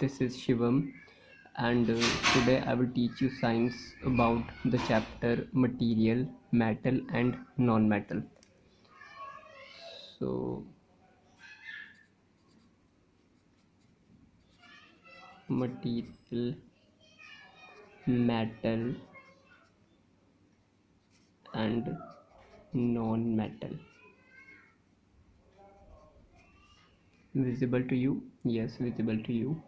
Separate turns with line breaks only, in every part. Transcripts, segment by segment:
This is Shivam, and today I will teach you science about the chapter material, metal, and non-metal. So, material, metal, and non-metal. Visible to you? Yes, visible to you.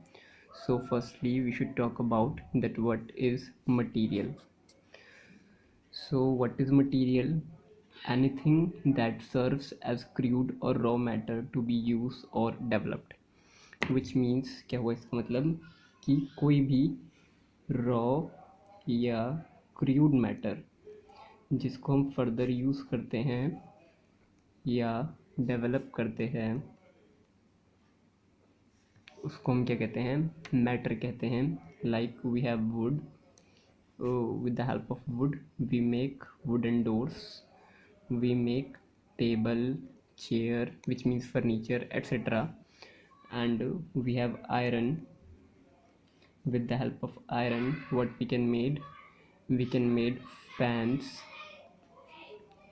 So, firstly, we should talk about that what is material. So, what is material? Anything that serves as crude or raw matter to be used or developed. Which means क्या हुआ इसका मतलब कि कोई भी raw या crude matter जिसको हम फर्दर यूज़ करते हैं या डेवलप करते हैं उसको हम क्या कहते हैं, मैटर कहते हैं. Like we have wood. With the help of wood we make wooden doors, we make table, chair, which means furniture, etc. And we have iron. With the help of iron, what we can made fans,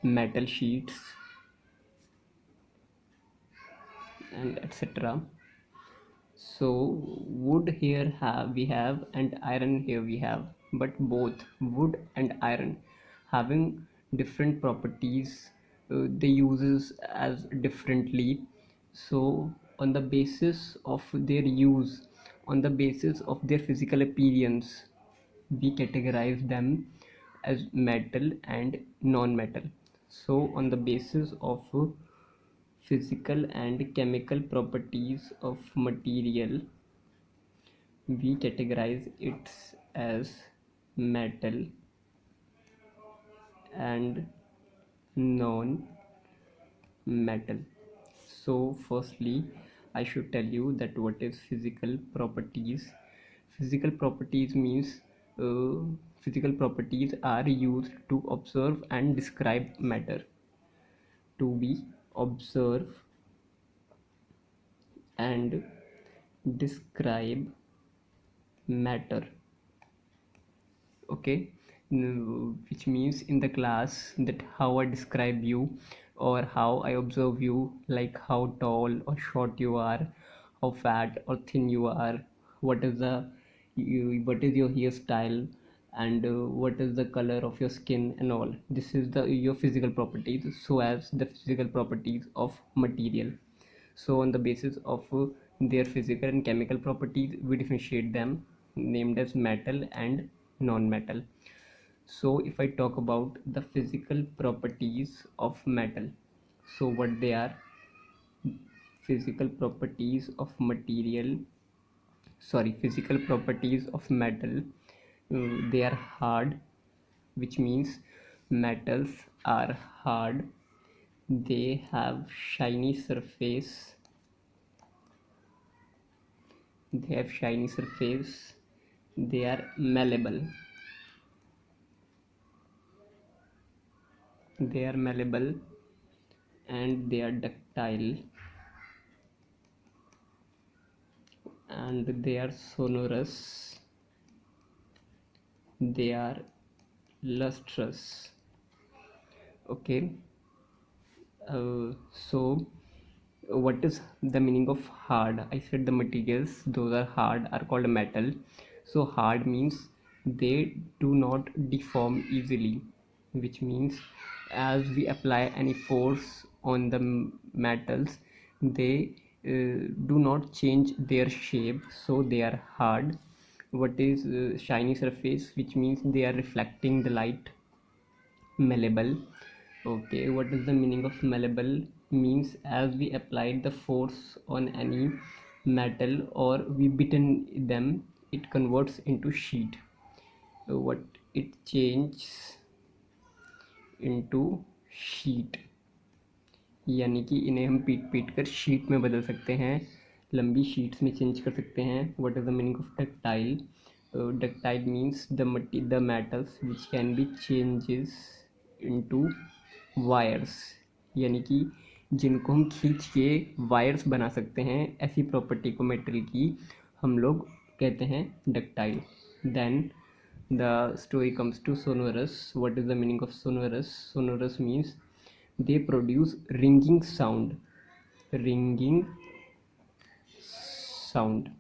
metal sheets, and etc. So wood here we have, and iron here we have, but both wood and iron having different properties, they uses as differently. So on the basis of their use, on the basis of their physical appearance, we categorize them as metal and non-metal. So on the basis of physical and chemical properties of material, we categorize it as metal and non-metal. So firstly, I should tell you that what is physical properties. Physical properties means physical properties are used to observe and describe matter. To be observe and describe matter. Okay. Which means in the class that how I describe you or how I observe you, like how tall or short you are, how fat or thin you are, what is what is your hairstyle, and what is the color of your skin and all. This is the your physical properties, so as the physical properties of material. So on the basis of their physical and chemical properties, we differentiate them, named as metal and non-metal. So if I talk about the physical properties of metal, so what they are: physical properties of physical properties of metal. They are hard, which means metals are hard. They have shiny surface. They are malleable. And they are ductile, and they are sonorous. They are lustrous. Okay. So what is the meaning of hard? I said the materials those are hard are called metal. So hard means they do not deform easily, which means as we apply any force on the metals, they do not change their shape, so they are hard. What is shiny surface? Which means they are reflecting the light. Malleable. Okay, what is the meaning of malleable? Means as we applied the force on any metal or we bitten them, it converts into sheet. What it changes into sheet, यानी कि इन्हें हम पीट कर sheet में बदल सकते हैं, लंबी शीट्स में चेंज कर सकते हैं. What is the meaning of ductile? Ductile means the metals which can be changes into wires, यानी कि जिनको हम खींच के वायर्स बना सकते हैं. ऐसी प्रॉपर्टी को मेटेरियल की हम लोग कहते हैं ductile. Then the story comes to sonorous. What is the meaning of sonorous? Sonorous means they produce ringing sound. Ringing sound.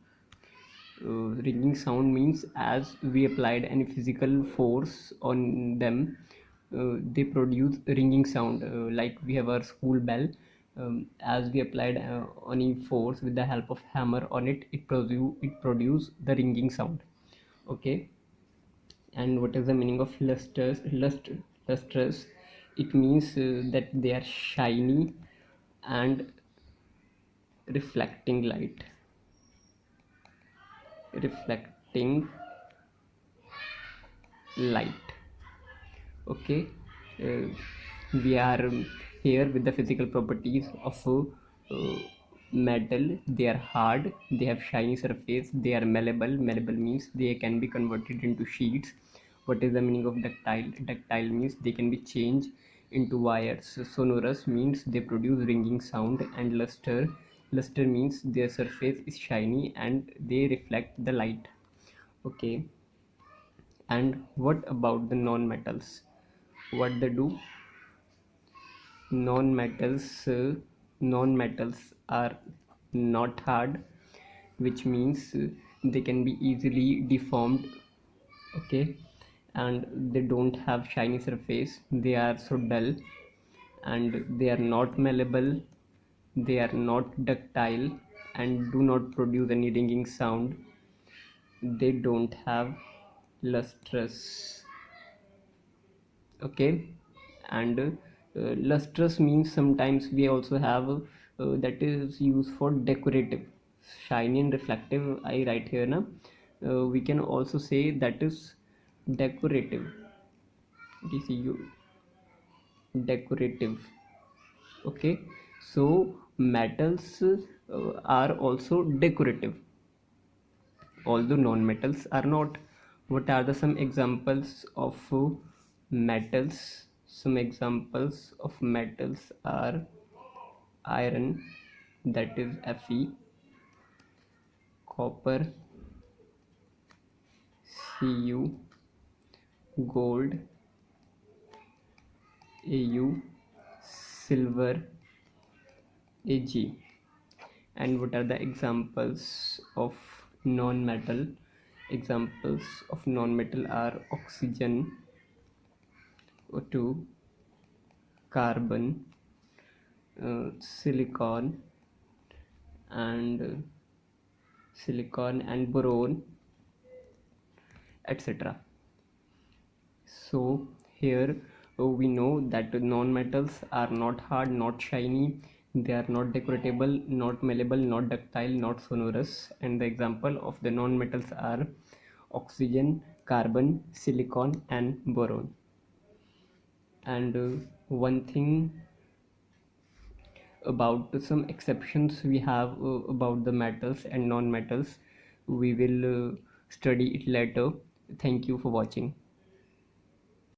Ringing sound means as we applied any physical force on them, they produce ringing sound. Like we have our school bell. As we applied any force with the help of hammer on it, it produce the ringing sound. Okay. And what is the meaning of lustrous? It means that they are shiny and reflecting light. Reflecting light. Okay. uh, we are here with the physical properties of metal. They are hard, they have shiny surface, they are malleable. Malleable means they can be converted into sheets. What is the meaning of ductile? Ductile means they can be changed into wires. Sonorous means they produce ringing sound. And luster means their surface is shiny and they reflect the light. Okay. And what about the non-metals? What they do? Non-metals uh, non-metals are not hard, which means they can be easily deformed. Okay. And they don't have shiny surface, they are so dull. And they are not malleable, they are not ductile, and do not produce any ringing sound. They don't have lustrous. Okay. And lustrous means sometimes we also have that is used for decorative. Shiny and reflective I write here now. We can also say that is decorative. DCU, decorative. Okay. So metals are also decorative, although non-metals are not. What are the some examples of metals? Some examples of metals are iron, that is Fe, copper, Cu, gold, Au, silver, Ag. And what are the examples of non-metal? Examples of non-metal are oxygen, O2, carbon, silicon, and boron, etc. So here we know that non-metals are not hard, not shiny, they are not decoratable, not malleable, not ductile, not sonorous. And the example of the non-metals are oxygen, carbon, silicon, and boron. And one thing about some exceptions we have about the metals and non-metals, we will study it later. Thank you for watching.